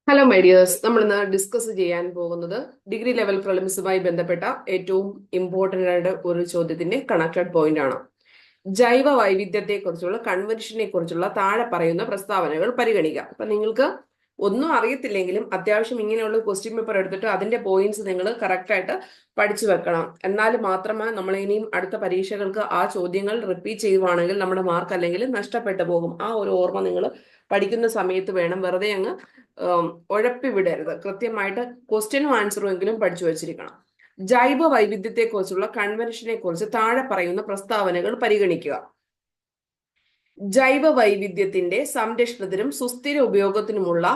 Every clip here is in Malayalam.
ഹലോ മൈ ഡിയേഴ്സ്, നമ്മൾ ഇന്ന് ഡിസ്കസ് ചെയ്യാൻ പോകുന്നത് ഡിഗ്രി ലെവൽ പ്രിലിംസുമായി ബന്ധപ്പെട്ട ഏറ്റവും ഇമ്പോർട്ടന്റ് ആയിട്ട് ഒരു ചോദ്യത്തിന്റെ കണക്റ്റഡ് പോയിന്റ് ആണ്. ജൈവ വൈവിധ്യത്തെ കുറിച്ചുള്ള കൺവെൻഷനെ കുറിച്ചുള്ള താഴെ പറയുന്ന പ്രസ്താവനകൾ പരിഗണിക്കാം. അപ്പൊ നിങ്ങൾക്ക് ഒന്നും അറിയത്തില്ലെങ്കിലും അത്യാവശ്യം ഇങ്ങനെയുള്ള ക്വസ്റ്റ്യൻ പേപ്പർ എടുത്തിട്ട് അതിന്റെ പോയിന്റ്സ് നിങ്ങൾ കറക്റ്റ് ആയിട്ട് പഠിച്ചു വെക്കണം. എന്നാൽ മാത്രമേ നമ്മൾ ഇനിയും അടുത്ത പരീക്ഷകൾക്ക് ആ ചോദ്യങ്ങൾ റിപ്പീറ്റ് ചെയ്യുവാണെങ്കിൽ നമ്മുടെ മാർക്ക് അല്ലെങ്കിൽ നഷ്ടപ്പെട്ടു പോകും. ആ ഒരു ഓർമ്മ നിങ്ങൾ പഠിക്കുന്ന സമയത്ത് വേണം. വെറുതെ അങ്ങ് ഉഴപ്പി വിടരുത്. കൃത്യമായിട്ട് ക്വസ്റ്റ്യനും ആൻസറും എങ്കിലും പഠിച്ചു വെച്ചിരിക്കണം. ജൈവ വൈവിധ്യത്തെ കുറിച്ചുള്ള കൺവെൻഷനെ കുറിച്ച് താഴെ പറയുന്ന പ്രസ്താവനകൾ പരിഗണിക്കുക. ജൈവ വൈവിധ്യത്തിന്റെ സംരക്ഷണത്തിനും സുസ്ഥിര ഉപയോഗത്തിനുമുള്ള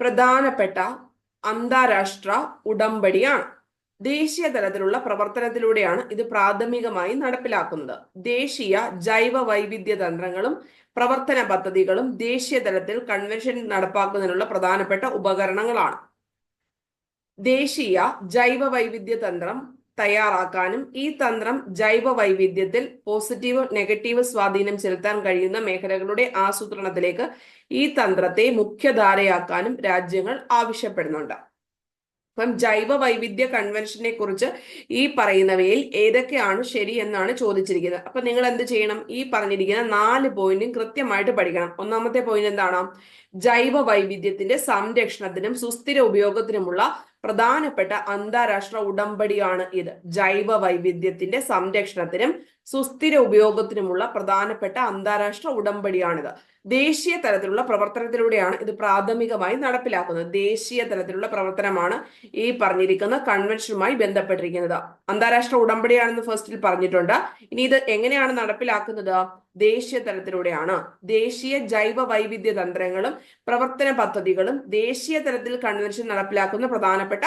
പ്രധാനപ്പെട്ട അന്താരാഷ്ട്ര ഉടമ്പടിയാണ്. ദേശീയ തലത്തിലുള്ള പ്രവർത്തനത്തിലൂടെയാണ് ഇത് പ്രാഥമികമായി നടപ്പിലാക്കുന്നത്. ദേശീയ ജൈവ വൈവിധ്യ തന്ത്രങ്ങളും പ്രവർത്തന പദ്ധതികളും ദേശീയ തലത്തിൽ കൺവെൻഷൻ നടപ്പാക്കുന്നതിനുള്ള പ്രധാനപ്പെട്ട ഉപകരണങ്ങളാണ്. ദേശീയ ജൈവ വൈവിധ്യ തന്ത്രം തയ്യാറാക്കാനും ഈ തന്ത്രം ജൈവ വൈവിധ്യത്തിൽ പോസിറ്റീവ് നെഗറ്റീവ് സ്വാധീനം ചെലുത്താൻ കഴിയുന്ന മേഖലകളുടെ ആസൂത്രണത്തിലേക്ക് ഈ തന്ത്രത്തെ മുഖ്യധാരയാക്കാനും രാജ്യങ്ങൾ ആവശ്യപ്പെടുന്നുണ്ട്. അപ്പം ജൈവ വൈവിധ്യ കൺവെൻഷനെ കുറിച്ച് ഈ പറയുന്നവയിൽ ഏതൊക്കെയാണ് ശരി എന്നാണ് ചോദിച്ചിരിക്കുന്നത്. അപ്പൊ നിങ്ങൾ എന്ത് ചെയ്യണം? ഈ പറഞ്ഞിരിക്കുന്ന 4 പോയിന്റും കൃത്യമായിട്ട് പഠിക്കണം. ഒന്നാമത്തെ പോയിന്റ് എന്താണ്? ജൈവ വൈവിധ്യത്തിന്റെ സംരക്ഷണത്തിനും സുസ്ഥിര ഉപയോഗത്തിനുമുള്ള പ്രധാനപ്പെട്ട അന്താരാഷ്ട്ര ഉടമ്പടിയാണ് ഇത്. ജൈവ വൈവിധ്യത്തിന്റെ സംരക്ഷണത്തിനും സുസ്ഥിര ഉപയോഗത്തിനുമുള്ള പ്രധാനപ്പെട്ട അന്താരാഷ്ട്ര ഉടമ്പടിയാണിത്. ദേശീയ തലത്തിലുള്ള പ്രവർത്തനത്തിലൂടെയാണ് ഇത് പ്രാഥമികമായി നടപ്പിലാക്കുന്നത്. ദേശീയ തലത്തിലുള്ള പ്രവർത്തനമാണ് ഈ പറഞ്ഞിരിക്കുന്ന കൺവെൻഷനുമായി ബന്ധപ്പെട്ടിരിക്കുന്നത്. അന്താരാഷ്ട്ര ഉടമ്പടിയാണെന്ന് ഫസ്റ്റിൽ പറഞ്ഞിട്ടുണ്ട്. ഇനി ഇത് എങ്ങനെയാണ് നടപ്പിലാക്കുന്നത്? ദേശീയ തലത്തിലൂടെയാണ്. ദേശീയ ജൈവ വൈവിധ്യ തന്ത്രങ്ങളും പ്രവർത്തന പദ്ധതികളും ദേശീയ തലത്തിൽ കൺവെൻഷൻ നടപ്പിലാക്കുന്ന പ്രധാനപ്പെട്ട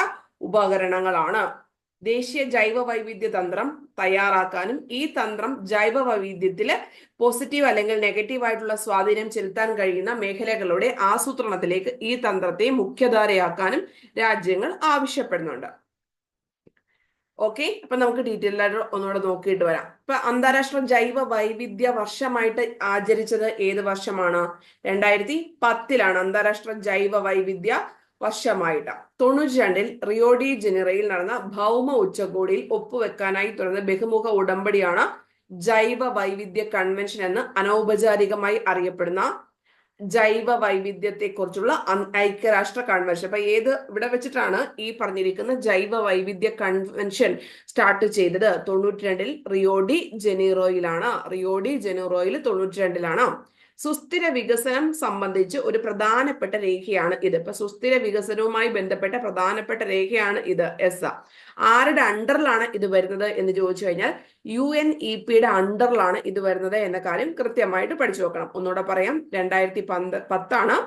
ഉപകരണങ്ങളാണ്. ദേശീയ ജൈവ വൈവിധ്യ തന്ത്രം തയ്യാറാക്കാനും ഈ തന്ത്രം ജൈവ വൈവിധ്യത്തില് പോസിറ്റീവ് അല്ലെങ്കിൽ നെഗറ്റീവ് ആയിട്ടുള്ള സ്വാധീനം ചെലുത്താൻ കഴിയുന്ന മേഖലകളുടെ ആസൂത്രണത്തിലേക്ക് ഈ തന്ത്രത്തെ മുഖ്യധാരയാക്കാനും രാജ്യങ്ങൾ ആവശ്യപ്പെടുന്നുണ്ട്. ഓക്കെ, അപ്പൊ നമുക്ക് ഡീറ്റെയിൽ ആയിട്ട് ഒന്നുകൂടെ നോക്കിയിട്ട് വരാം. ഇപ്പൊ അന്താരാഷ്ട്ര ജൈവ വൈവിധ്യ വർഷമായിട്ട് ആചരിച്ചത് ഏത് വർഷമാണ്? 2010 അന്താരാഷ്ട്ര ജൈവ വൈവിധ്യ വർഷമായിട്ട്. 92 റിയോ ഡി ജനീറോയിൽ നടന്ന ഭൗമ ഉച്ചകോടിയിൽ ഒപ്പുവെക്കാനായി തുറന്ന ബഹുമുഖ ഉടമ്പടിയാണ് ജൈവ വൈവിധ്യ കൺവെൻഷൻ എന്ന് അനൗപചാരികമായി അറിയപ്പെടുന്ന ജൈവ വൈവിധ്യത്തെ കുറിച്ചുള്ള ഐക്യരാഷ്ട്ര കൺവെൻഷൻ. അപ്പൊ ഇവിടെ വെച്ചിട്ടാണ് ഈ പറഞ്ഞിരിക്കുന്ന ജൈവ വൈവിധ്യ കൺവെൻഷൻ സ്റ്റാർട്ട് ചെയ്തത്? 92 റിയോ ഡി ജനീറോയിലാണ്. റിയോ ഡി ജനീറോയിൽ 92 സുസ്ഥിര വികസനം സംബന്ധിച്ച് ഒരു പ്രധാനപ്പെട്ട രേഖയാണ് ഇത്. ഇപ്പൊ സുസ്ഥിര വികസനവുമായി ബന്ധപ്പെട്ട പ്രധാനപ്പെട്ട രേഖയാണ് ഇത്. ആരുടെ അണ്ടറിലാണ് ഇത് വരുന്നത് എന്ന് ചോദിച്ചു കഴിഞ്ഞാൽ UNEPയുടെ അണ്ടറിലാണ് ഇത് വരുന്നത് എന്ന കാര്യം കൃത്യമായിട്ട് പഠിച്ചു വെക്കണം. ഒന്നുകൂടെ പറയാം. 2010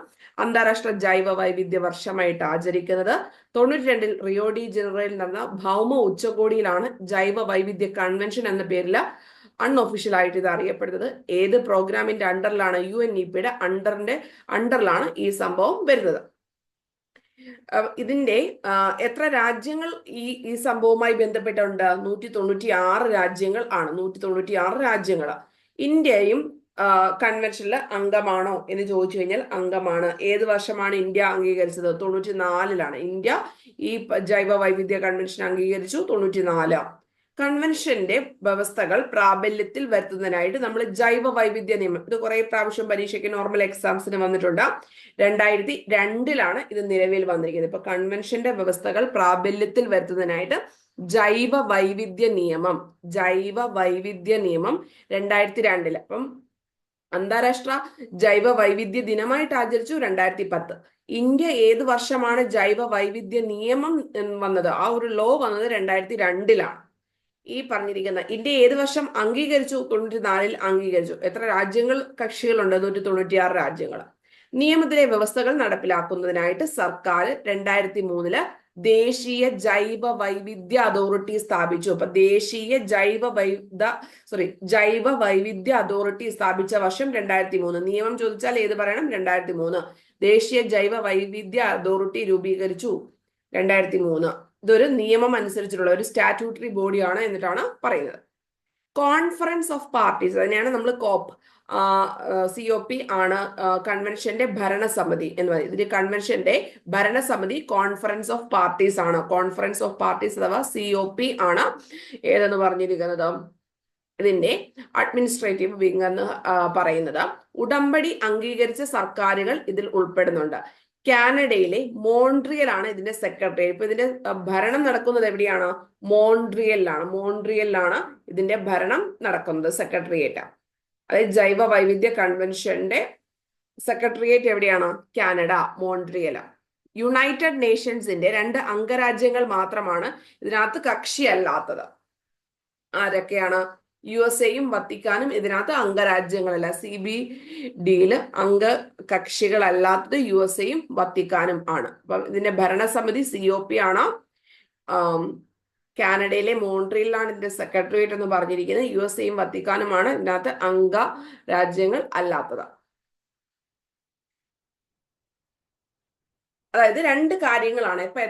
അന്താരാഷ്ട്ര ജൈവ വൈവിധ്യ വർഷമായിട്ട് ആചരിക്കുന്നത്. 92 റിയോ ഡി ജനീറോയിൽ നടന്ന ഭൗമ ഉച്ചകോടിയിലാണ് ജൈവ വൈവിധ്യ കൺവെൻഷൻ എന്ന പേരിൽ അൺഒഫീഷ്യൽ ആയിട്ട് ഇത് അറിയപ്പെടുന്നത്. ഏത് പ്രോഗ്രാമിന്റെ അണ്ടറിലാണ്? UNEPയുടെ അണ്ടറിലാണ് ഈ സംഭവം വരുന്നത്. ഇതിന്റെ എത്ര രാജ്യങ്ങൾ ഈ സംഭവവുമായി ബന്ധപ്പെട്ടുണ്ട്? 196 രാജ്യങ്ങൾ ആണ്. 196 രാജ്യങ്ങൾ. ഇന്ത്യയും കൺവെൻഷനിൽ അംഗമാണോ എന്ന് ചോദിച്ചു കഴിഞ്ഞാൽ അംഗമാണ്. ഏത് വർഷമാണ് ഇന്ത്യ അംഗീകരിച്ചത്? 94 ഇന്ത്യ ഈ ജൈവ വൈവിധ്യ കൺവെൻഷൻ അംഗീകരിച്ചു. 94. കൺവെൻഷന്റെ വ്യവസ്ഥകൾ പ്രാബല്യത്തിൽ വരുത്തുന്നതിനായിട്ട് നമ്മൾ ജൈവ വൈവിധ്യ നിയമം, ഇത് കുറെ പ്രാവശ്യം പരീക്ഷയ്ക്ക് നോർമൽ എക്സാംസിന് വന്നിട്ടുണ്ട്. 2002 ഇത് നിലവിൽ വന്നിരിക്കുന്നത്. ഇപ്പൊ കൺവെൻഷന്റെ വ്യവസ്ഥകൾ പ്രാബല്യത്തിൽ വരുത്തുന്നതിനായിട്ട് ജൈവ വൈവിധ്യ നിയമം 2002. അപ്പം അന്താരാഷ്ട്ര ജൈവ വൈവിധ്യ ദിനമായിട്ട് ആചരിച്ചു 2010. ഇന്ത്യ ഏത് വർഷമാണ് ജൈവ വൈവിധ്യ നിയമം വന്നത്? ആ ഒരു ലോ വന്നത് 2002. ഈ പറഞ്ഞിരിക്കുന്ന ഇന്ത്യ ഏത് വർഷം അംഗീകരിച്ചു? 94 അംഗീകരിച്ചു. എത്ര രാജ്യങ്ങൾ കക്ഷികളുണ്ട്? 196 രാജ്യങ്ങൾ. നിയമത്തിലെ വ്യവസ്ഥകൾ നടപ്പിലാക്കുന്നതിനായിട്ട് സർക്കാർ 2003 ദേശീയ ജൈവ വൈവിധ്യ അതോറിറ്റി സ്ഥാപിച്ചു. അപ്പൊ ദേശീയ ജൈവ വൈവിധ്യ അതോറിറ്റി സ്ഥാപിച്ച വർഷം 2003. നിയമം ചോദിച്ചാൽ ഏത് പറയണം? 2003. ദേശീയ ജൈവ വൈവിധ്യ അതോറിറ്റി രൂപീകരിച്ചു 2003. ഇതൊരു നിയമം അനുസരിച്ചിട്ടുള്ള ഒരു സ്റ്റാറ്റ്യൂട്ടറി ബോഡിയാണ് എന്നിട്ടാണ് പറയുന്നത്. കോൺഫറൻസ് ഓഫ് പാർട്ടീസ്, അതിനെയാണ് നമ്മൾ കോപ്പ്, COP ആണ് കൺവെൻഷന്റെ ഭരണസമിതി എന്ന് പറയുന്നത്. ഇതിന് കൺവെൻഷന്റെ ഭരണസമിതി കോൺഫറൻസ് ഓഫ് പാർട്ടീസ് ആണ്. കോൺഫറൻസ് ഓഫ് പാർട്ടീസ് അഥവാ COP ആണ് ഏതെന്ന് പറഞ്ഞിരിക്കുന്നത്, ഇതിന്റെ അഡ്മിനിസ്ട്രേറ്റീവ് വിങ് എന്ന് പറയുന്നത്. ഉടമ്പടി അംഗീകരിച്ച സർക്കാരുകൾ ഇതിൽ ഉൾപ്പെടുന്നുണ്ട്. കാനഡയിലെ മോൺട്രിയൽ ആണ് ഇതിന്റെ സെക്രട്ടറി. ഇപ്പൊ ഇതിന്റെ ഭരണം നടക്കുന്നത് എവിടെയാണ്? മോൺട്രിയലിലാണ് ഇതിന്റെ ഭരണം നടക്കുന്നത്, സെക്രട്ടേറിയറ്റ്. അതായത് ജൈവ വൈവിധ്യ കൺവെൻഷന്റെ സെക്രട്ടേറിയറ്റ് എവിടെയാണ്? Canada, Montreal. യുണൈറ്റഡ് നേഷൻസിന്റെ 2 അംഗരാജ്യങ്ങൾ മാത്രമാണ് ഇതിനകത്ത് കക്ഷിയല്ലാത്തത്. ആരൊക്കെയാണ്? USA-യും വത്തിക്കാനും ഇതിനകത്ത് അംഗരാജ്യങ്ങളല്ല. CBDയിൽ അംഗ കക്ഷികളല്ലാത്തത് USA-യും വത്തിക്കാനും ആണ്. അപ്പൊ ഇതിന്റെ ഭരണസമിതി COP ആണ്. കാനഡയിലെ മോൺട്രിയലിലാണ് ഇതിന്റെ സെക്രട്ടേറിയറ്റ് എന്ന് പറഞ്ഞിരിക്കുന്നത്. USA-യും വത്തിക്കാനുമാണ് ഇതിനകത്ത് അംഗ രാജ്യങ്ങൾ അല്ലാത്തത്. അതായത് 2 കാര്യങ്ങളാണ്. ഇപ്പൊ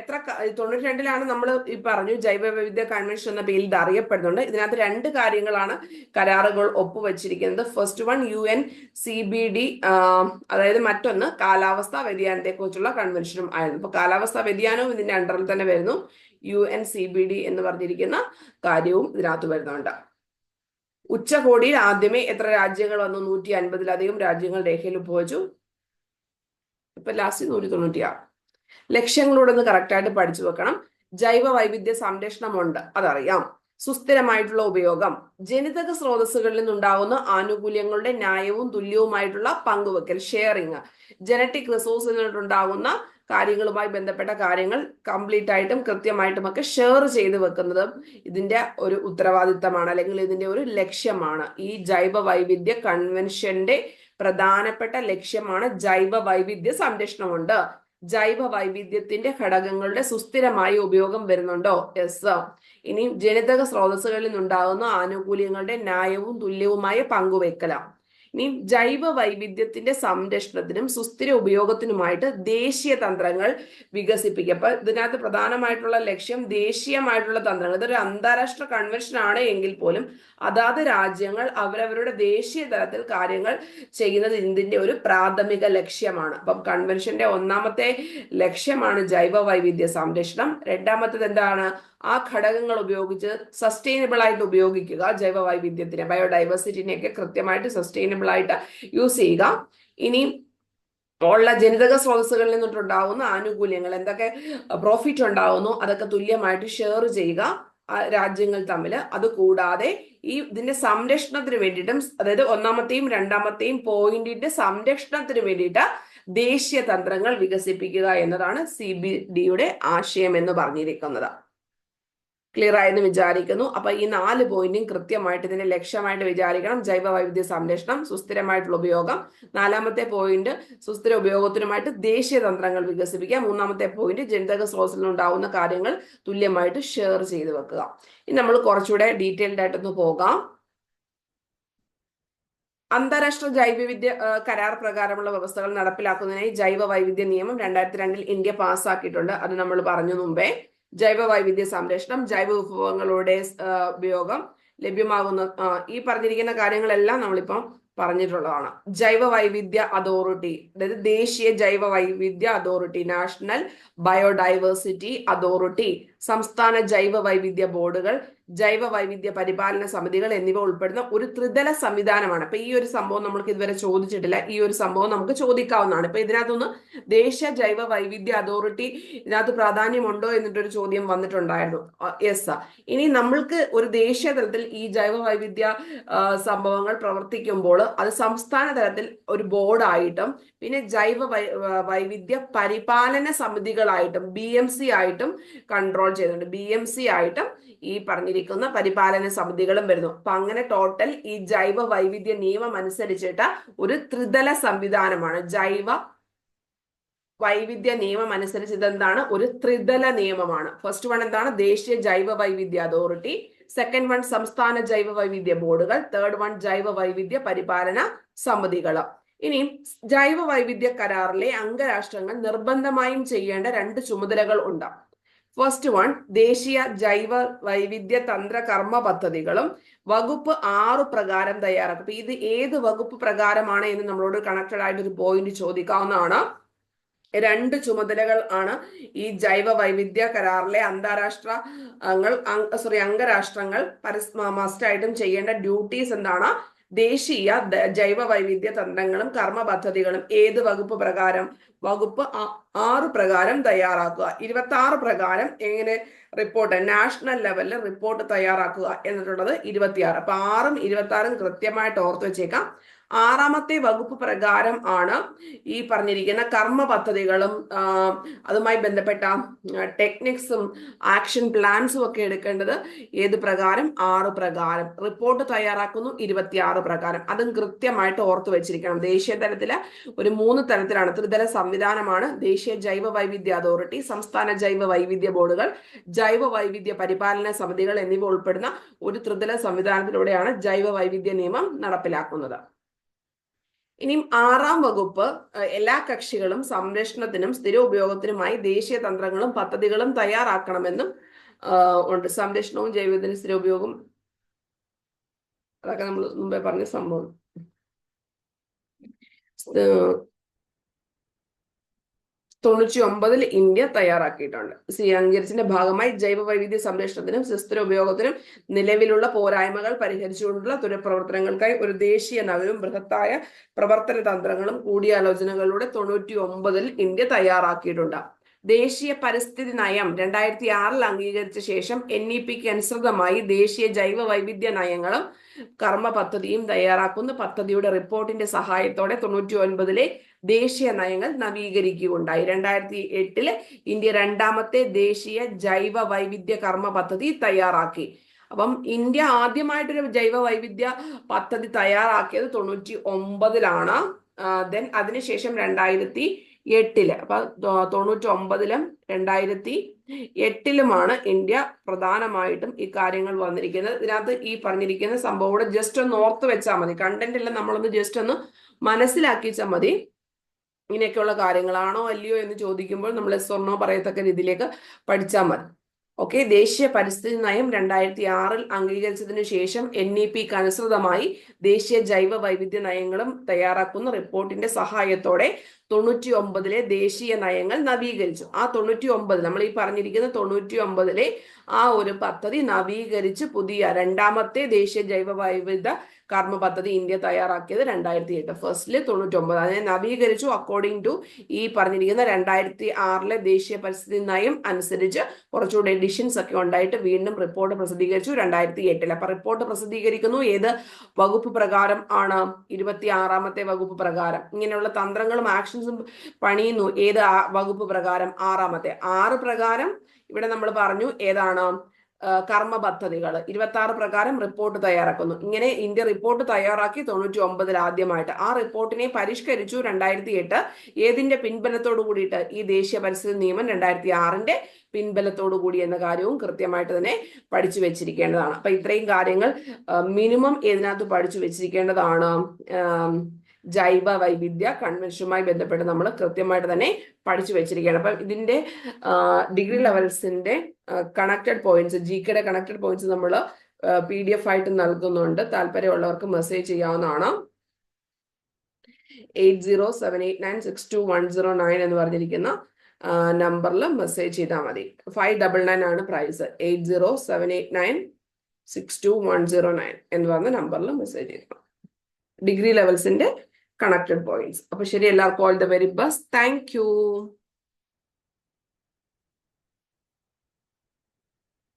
92-ലാണ് നമ്മൾ ഈ പറഞ്ഞു ജൈവ വൈവിധ്യ കൺവെൻഷൻ എന്ന പേരിൽ ഇത് അറിയപ്പെടുന്നുണ്ട്. ഇതിനകത്ത് 2 കാര്യങ്ങളാണ് കരാറുകൾ ഒപ്പുവെച്ചിരിക്കുന്നത്. ഫസ്റ്റ് വൺ UNCBD, അതായത് മറ്റൊന്ന് കാലാവസ്ഥാ വ്യതിയാനത്തെ കുറിച്ചുള്ള കൺവെൻഷനും ആയിരുന്നു. ഇപ്പൊ കാലാവസ്ഥാ വ്യതിയാനവും ഇതിന്റെ അണ്ടറിൽ തന്നെ വരുന്നു. UNCBD എന്ന് പറഞ്ഞിരിക്കുന്ന കാര്യവും ഇതിനകത്ത് വരുന്നുണ്ട്. ഉച്ചകോടിയിൽ ആദ്യമേ എത്ര രാജ്യങ്ങൾ വന്നു? 150-ലധികം രാജ്യങ്ങൾ രേഖയിൽ ഒപ്പുവെച്ചു. ഇപ്പൊ ലാസ്റ്റ് 196. ലക്ഷ്യങ്ങളോട് ഒന്ന് കറക്റ്റായിട്ട് പഠിച്ചു വെക്കണം. ജൈവ വൈവിധ്യ സംരക്ഷണമുണ്ട്, അതറിയാം. സുസ്ഥിരമായിട്ടുള്ള ഉപയോഗം, ജനിതക സ്രോതസ്സുകളിൽ നിന്നുണ്ടാകുന്ന ആനുകൂല്യങ്ങളുടെ ന്യായവും തുല്യവുമായിട്ടുള്ള പങ്കുവെക്കൽ, ഷെയറിങ്. ജനറ്റിക് റിസോഴ്സിൽ നിന്നുണ്ടാകുന്ന കാര്യങ്ങളുമായി ബന്ധപ്പെട്ട കാര്യങ്ങൾ കംപ്ലീറ്റ് ആയിട്ടും കൃത്യമായിട്ടും ഒക്കെ ഷെയർ ചെയ്ത് വെക്കുന്നത് ഇതിന്റെ ഒരു ഉത്തരവാദിത്തമാണ്, അല്ലെങ്കിൽ ഇതിന്റെ ഒരു ലക്ഷ്യമാണ്. ഈ ജൈവ വൈവിധ്യ കൺവെൻഷന്റെ പ്രധാനപ്പെട്ട ലക്ഷ്യമാണ് ജൈവ വൈവിധ്യ സംരക്ഷണമുണ്ട്. ജൈവ വൈവിധ്യത്തിന്റെ ഘടകങ്ങളുടെ സുസ്ഥിരമായ ഉപയോഗം വരുന്നുണ്ടോ? യെസ്. ഇനി ജനിതക സ്രോതസ്സുകളിൽ നിന്നുണ്ടാകുന്ന ആനുകൂല്യങ്ങളുടെ ന്യായവും തുല്യവുമായ പങ്കുവെക്കലാണ്. ഇനി ജൈവ വൈവിധ്യത്തിന്റെ സംരക്ഷണത്തിനും സുസ്ഥിര ഉപയോഗത്തിനുമായിട്ട് ദേശീയ തന്ത്രങ്ങൾ വികസിപ്പിക്കുക. അപ്പൊ ഇതിനകത്ത് പ്രധാനമായിട്ടുള്ള ലക്ഷ്യം ദേശീയമായിട്ടുള്ള തന്ത്രങ്ങൾ. ഇതൊരു അന്താരാഷ്ട്ര കൺവെൻഷൻ ആണ് എങ്കിൽ പോലും അതാത് രാജ്യങ്ങൾ അവരവരുടെ ദേശീയ തലത്തിൽ കാര്യങ്ങൾ ചെയ്യുന്നത് ഇതിന്റെ ഒരു പ്രാഥമിക ലക്ഷ്യമാണ്. അപ്പം കൺവെൻഷന്റെ ഒന്നാമത്തെ ലക്ഷ്യമാണ് ജൈവ വൈവിധ്യ സംരക്ഷണം. രണ്ടാമത്തേത് എന്താണ്? ആ ഘടകങ്ങൾ ഉപയോഗിച്ച് സസ്റ്റൈനബിൾ ആയിട്ട് ഉപയോഗിക്കുക. ജൈവ വൈവിധ്യത്തിനെ, ബയോഡൈവേഴ്സിറ്റിനെയൊക്കെ കൃത്യമായിട്ട് സസ്റ്റൈനബിൾ ആയിട്ട് യൂസ് ചെയ്യുക. ഇനി ഉള്ള ജനിതക സ്രോതസ്സുകളിൽ നിന്നിട്ടുണ്ടാവുന്ന ആനുകൂല്യങ്ങൾ, എന്തൊക്കെ പ്രോഫിറ്റ് ഉണ്ടാവുന്നു അതൊക്കെ തുല്യമായിട്ട് ഷെയർ ചെയ്യുക രാജ്യങ്ങൾ തമ്മിൽ. അതുകൂടാതെ ഇതിന്റെ സംരക്ഷണത്തിന് വേണ്ടിയിട്ടും, അതായത് ഒന്നാമത്തെയും രണ്ടാമത്തെയും പോയിന്റിന്റെ സംരക്ഷണത്തിന് വേണ്ടിയിട്ട് ദേശീയ തന്ത്രങ്ങൾ വികസിപ്പിക്കുക എന്നതാണ് CBDയുടെ ആശയം എന്ന് പറഞ്ഞിരിക്കുന്നത്. ക്ലിയർ ആയെന്ന് വിചാരിക്കുന്നു. അപ്പൊ ഈ 4 പോയിന്റും കൃത്യമായിട്ട് ഇതിന്റെ ലക്ഷ്യമായിട്ട് വിചാരിക്കണം. ജൈവ വൈവിധ്യ സംരക്ഷണം, സുസ്ഥിരമായിട്ടുള്ള ഉപയോഗം. 4-മത്തെ പോയിന്റ് സുസ്ഥിര ഉപയോഗത്തിനുമായിട്ട് ദേശീയ തന്ത്രങ്ങൾ വികസിപ്പിക്കുക. 3-മത്തെ പോയിന്റ് ജനിതക സ്രോതസ്സിൽ നിന്നുണ്ടാവുന്ന കാര്യങ്ങൾ തുല്യമായിട്ട് ഷെയർ ചെയ്ത് വെക്കുക. ഇനി നമ്മൾ കുറച്ചുകൂടെ ഡീറ്റെയിൽഡ് ആയിട്ടൊന്ന് പോകാം. അന്താരാഷ്ട്ര ജൈവവൈവിധ്യ കരാർ പ്രകാരമുള്ള വ്യവസ്ഥകൾ നടപ്പിലാക്കുന്നതിനായി ജൈവ വൈവിധ്യ നിയമം 2002 ഇന്ത്യ പാസ്സാക്കിയിട്ടുണ്ട്. അത് നമ്മൾ പറഞ്ഞു മുമ്പേ. ജൈവ വൈവിധ്യ സംരക്ഷണം, ജൈവ വിഭവങ്ങളുടെ ഉപയോഗം, ലഭ്യമാകുന്ന ഈ പറഞ്ഞിരിക്കുന്ന കാര്യങ്ങളെല്ലാം നമ്മളിപ്പം പറഞ്ഞിട്ടുള്ളതാണ്. ജൈവ വൈവിധ്യ അതോറിറ്റി, അതായത് ദേശീയ ജൈവ വൈവിധ്യ അതോറിറ്റി, നാഷണൽ ബയോഡൈവേഴ്സിറ്റി അതോറിറ്റി, സംസ്ഥാന ജൈവ വൈവിധ്യ ബോർഡുകൾ, ജൈവ വൈവിധ്യ പരിപാലന സമിതികൾ എന്നിവ ഉൾപ്പെടുന്ന ഒരു ത്രിതല സംവിധാനമാണ്. അപ്പൊ ഈ ഒരു സംഭവം നമ്മൾക്ക് ഇതുവരെ ചോദിച്ചിട്ടില്ല. ഈ ഒരു സംഭവം നമുക്ക് ചോദിക്കാവുന്നതാണ്. ഇപ്പൊ ഇതിനകത്തൊന്ന് ദേശീയ ജൈവ വൈവിധ്യ അതോറിറ്റി ഇതിനകത്ത് പ്രാധാന്യമുണ്ടോ എന്നിട്ടൊരു ചോദ്യം വന്നിട്ടുണ്ടായിരുന്നു. യെസ്. ഇനി നമ്മൾക്ക് ഒരു ദേശീയ തലത്തിൽ ഈ ജൈവ വൈവിധ്യ സംഭവങ്ങൾ പ്രവർത്തിക്കുമ്പോൾ അത് സംസ്ഥാന തലത്തിൽ ഒരു ബോർഡായിട്ടും പിന്നെ ജൈവ വൈവിധ്യ പരിപാലന സമിതികളായിട്ടും BMC ആയിട്ടും കൺട്രോൾ ചെയ്യുന്നുണ്ട്. BMC ആയിട്ടും ഈ പറഞ്ഞിരിക്കുന്ന പരിപാലന സമിതികളും വരുന്നു. അപ്പൊ അങ്ങനെ ടോട്ടൽ ഈ ജൈവ വൈവിധ്യ നിയമം അനുസരിച്ചിട്ട് ഒരു ത്രിതല സംവിധാനമാണ്. ജൈവ വൈവിധ്യ നിയമം അനുസരിച്ച് ഇതെന്താണ്? ഒരു ത്രിതല നിയമമാണ്. ഫസ്റ്റ് വൺ എന്താണ്? ദേശീയ ജൈവ വൈവിധ്യ അതോറിറ്റി. സെക്കൻഡ് വൺ സംസ്ഥാന ജൈവ വൈവിധ്യ ബോർഡുകൾ. തേർഡ് വൺ ജൈവ വൈവിധ്യ പരിപാലന സമിതികൾ. ഇനി ജൈവ വൈവിധ്യ കരാറിലെ അംഗരാഷ്ട്രങ്ങൾ നിർബന്ധമായും ചെയ്യേണ്ട 2 ചുമതലകൾ ഉണ്ട്. ഫസ്റ്റ് വൺ ദേശീയ ജൈവ വൈവിധ്യ തന്ത്ര കർമ്മ പദ്ധതികളും വകുപ്പ് 6 പ്രകാരം തയ്യാറാക്കും. അപ്പൊ ഇത് ഏത് വകുപ്പ് പ്രകാരമാണ് എന്ന് നമ്മളോട് കണക്റ്റഡ് ആയിട്ട് ഒരു പോയിന്റ് ചോദിക്കാവുന്നതാണ്. 2 ചുമതലകൾ ആണ് ഈ ജൈവ വൈവിധ്യ കരാറിലെ അംഗരാഷ്ട്രങ്ങൾ മസ്റ്റായിട്ടും ചെയ്യേണ്ട ഡ്യൂട്ടീസ് എന്താണ്? ദേശീയ ജൈവ വൈവിധ്യ തന്ത്രങ്ങളും കർമ്മ പദ്ധതികളും ഏത് വകുപ്പ് പ്രകാരം? വകുപ്പ് 6 പ്രകാരം തയ്യാറാക്കുക. 26 പ്രകാരം എങ്ങനെ റിപ്പോർട്ട് നാഷണൽ ലെവലിൽ റിപ്പോർട്ട് തയ്യാറാക്കുക എന്നിട്ടുള്ളത് 26. അപ്പൊ 6ഉം 26ഉം കൃത്യമായിട്ട് ഓർത്ത് വെച്ചേക്കാം. 6ാമത്തെ വകുപ്പ് പ്രകാരം ആണ് ഈ പറഞ്ഞിരിക്കുന്ന കർമ്മ പദ്ധതികളും അതുമായി ബന്ധപ്പെട്ട ടെക്നിക്സും ആക്ഷൻ പ്ലാൻസും ഒക്കെ എടുക്കേണ്ടത് ഏത് പ്രകാരം? 6 പ്രകാരം. റിപ്പോർട്ട് തയ്യാറാക്കുന്നു 26 പ്രകാരം. അതും കൃത്യമായിട്ട് ഓർത്ത് വെച്ചിരിക്കണം. ദേശീയ തലത്തില് ഒരു 3 തലത്തിലാണ്. ത്രിതല സംവിധാനമാണ് ദേശീയ ജൈവ വൈവിധ്യ അതോറിറ്റി, സംസ്ഥാന ജൈവ വൈവിധ്യ ബോർഡുകൾ, ജൈവ വൈവിധ്യ പരിപാലന സമിതികൾ എന്നിവ ഉൾപ്പെടുന്ന ഒരു ത്രിതല സംവിധാനത്തിലൂടെയാണ് ജൈവ വൈവിധ്യ നിയമം നടപ്പിലാക്കുന്നത്. ഇനിയും 6ാം വകുപ്പ് എല്ലാ കക്ഷികളും സംരക്ഷണത്തിനും സ്ഥിര ഉപയോഗത്തിനുമായി ദേശീയ തന്ത്രങ്ങളും പദ്ധതികളും തയ്യാറാക്കണമെന്നും ഉണ്ട്. സംരക്ഷണവും ജൈവത്തിന് സ്ഥിര ഉപയോഗം അതൊക്കെ നമ്മൾ മുമ്പേ പറഞ്ഞ സംഭവം. 99 ഇന്ത്യ തയ്യാറാക്കിയിട്ടുണ്ട്. അംഗീകരിച്ചതിന്റെ ഭാഗമായി ജൈവ വൈവിധ്യ സംരക്ഷണത്തിനും സുസ്ഥിര ഉപയോഗത്തിനും നിലവിലുള്ള പോരായ്മകൾ പരിഹരിച്ചുകൊണ്ടുള്ള തുടർപ്രവർത്തനങ്ങൾക്കായി ഒരു ദേശീയ നയവും ബൃഹത്തായ പ്രവർത്തന തന്ത്രങ്ങളും കൂടിയാലോചനകളിലൂടെ 99 ഇന്ത്യ തയ്യാറാക്കിയിട്ടുണ്ട്. ദേശീയ പരിസ്ഥിതി നയം 2006 അംഗീകരിച്ച ശേഷം NEPക്ക് അനുസൃതമായി ദേശീയ ജൈവ വൈവിധ്യ നയങ്ങളും കർമ്മ പദ്ധതിയും തയ്യാറാക്കുന്ന പദ്ധതിയുടെ റിപ്പോർട്ടിന്റെ സഹായത്തോടെ 99 ദേശീയ നയങ്ങൾ നവീകരിക്കുകയുണ്ടായി. 2008 ഇന്ത്യ 2ാമത്തെ ദേശീയ ജൈവ വൈവിധ്യ കർമ്മ പദ്ധതി തയ്യാറാക്കി. അപ്പം ഇന്ത്യ ആദ്യമായിട്ടൊരു ജൈവ വൈവിധ്യ പദ്ധതി തയ്യാറാക്കിയത് 99 ദെൻ അതിനുശേഷം 2008 അപ്പൊ 99 2008 ഇന്ത്യ പ്രധാനമായിട്ടും ഈ കാര്യങ്ങൾ വന്നിരിക്കുന്നത്. ഇതിനകത്ത് ഈ പറഞ്ഞിരിക്കുന്ന സംഭവം കൂടെ ജസ്റ്റ് ഒന്ന് ഓർത്ത് വെച്ചാൽ മതി. കണ്ടന്റ് എല്ലാം നമ്മളൊന്ന് ജസ്റ്റ് ഒന്ന് മനസ്സിലാക്കിച്ചാൽ മതി. ഇങ്ങനെയൊക്കെയുള്ള കാര്യങ്ങളാണോ അല്ലയോ എന്ന് ചോദിക്കുമ്പോൾ നമ്മൾ സ്വർണ്ണോ പറയത്തക്ക രീതിയിലേക്ക് പഠിച്ചാൽ മതി. ഓക്കെ. ദേശീയ പരിസ്ഥിതി നയം 2006 അംഗീകരിച്ചതിനു ശേഷം NEPക്ക് അനുസൃതമായി ദേശീയ ജൈവ വൈവിധ്യ നയങ്ങളും തയ്യാറാക്കുന്ന റിപ്പോർട്ടിന്റെ സഹായത്തോടെ 99 ദേശീയ നയങ്ങൾ നവീകരിച്ചു. ആ 99 നമ്മൾ ഈ പറഞ്ഞിരിക്കുന്ന 99 ആ ഒരു പദ്ധതി നവീകരിച്ച് പുതിയ 2ാമത്തെ ദേശീയ ജൈവ വൈവിധ്യ കർമ്മ പദ്ധതി ഇന്ത്യ തയ്യാറാക്കിയത് 2008. ഫസ്റ്റില് 99 അതിനെ നവീകരിച്ചു അക്കോർഡിംഗ് ടു ഈ പറഞ്ഞിരിക്കുന്ന 2006 ദേശീയ പരിസ്ഥിതി നയം അനുസരിച്ച് കുറച്ചുകൂടെ എഡിഷൻസ് ഒക്കെ ഉണ്ടായിട്ട് വീണ്ടും റിപ്പോർട്ട് പ്രസിദ്ധീകരിച്ചു 2008. അപ്പൊ റിപ്പോർട്ട് പ്രസിദ്ധീകരിക്കുന്നു ഏത് വകുപ്പ് പ്രകാരം ആണ്? 26ാമത്തെ വകുപ്പ് പ്രകാരം. ഇങ്ങനെയുള്ള തന്ത്രങ്ങളും ആക്ഷൻസും പണിയുന്നു ഏത് വകുപ്പ് പ്രകാരം? 6ാമത്തെ. 6 പ്രകാരം ഇവിടെ നമ്മൾ പറഞ്ഞു ഏതാണ്? കർമ്മ പദ്ധതികൾ. 26 പ്രകാരം റിപ്പോർട്ട് തയ്യാറാക്കുന്നു. ഇങ്ങനെ ഇന്ത്യ റിപ്പോർട്ട് തയ്യാറാക്കി 99 ആദ്യമായിട്ട്. ആ റിപ്പോർട്ടിനെ പരിഷ്കരിച്ചു 2008. ഏതിന്റെ പിൻബലത്തോടു കൂടിയിട്ട്? ഈ ദേശീയ പരിസ്ഥിതി നിയമം 2006 പിൻബലത്തോടു കൂടി എന്ന കാര്യവും കൃത്യമായിട്ട് തന്നെ പഠിച്ചു വെച്ചിരിക്കേണ്ടതാണ്. അപ്പൊ ഇത്രയും കാര്യങ്ങൾ മിനിമം ഇതിനകത്ത് പഠിച്ചു വെച്ചിരിക്കേണ്ടതാണ്. ജൈവ വൈവിധ്യ കൺവെൻഷനുമായി ബന്ധപ്പെട്ട് നമ്മൾ കൃത്യമായിട്ട് തന്നെ പഠിച്ചു വെച്ചിരിക്കുകയാണ്. അപ്പം ഇതിന്റെ ഡിഗ്രി ലെവൽസിന്റെ കണക്റ്റഡ് പോയിന്റ്സ്, GKയുടെ കണക്റ്റഡ് പോയിന്റ്സ് നമ്മൾ PDF ആയിട്ട് നൽകുന്നുണ്ട്. താല്പര്യമുള്ളവർക്ക് മെസ്സേജ് ചെയ്യാവുന്നതാണ്. 8078962109 എന്ന് പറഞ്ഞിരിക്കുന്ന നമ്പറിൽ മെസ്സേജ് ചെയ്താൽ മതി. 599 ആണ് പ്രൈസ്. 8078962109 എന്ന് പറഞ്ഞ നമ്പറിൽ മെസ്സേജ് ചെയ്യണം. ഡിഗ്രി ലെവൽസിന്റെ കണക്റ്റഡ് പോയിന്റ്സ്. അപ്പൊ ശരി, എല്ലാവർക്കും all the very best. Thank U.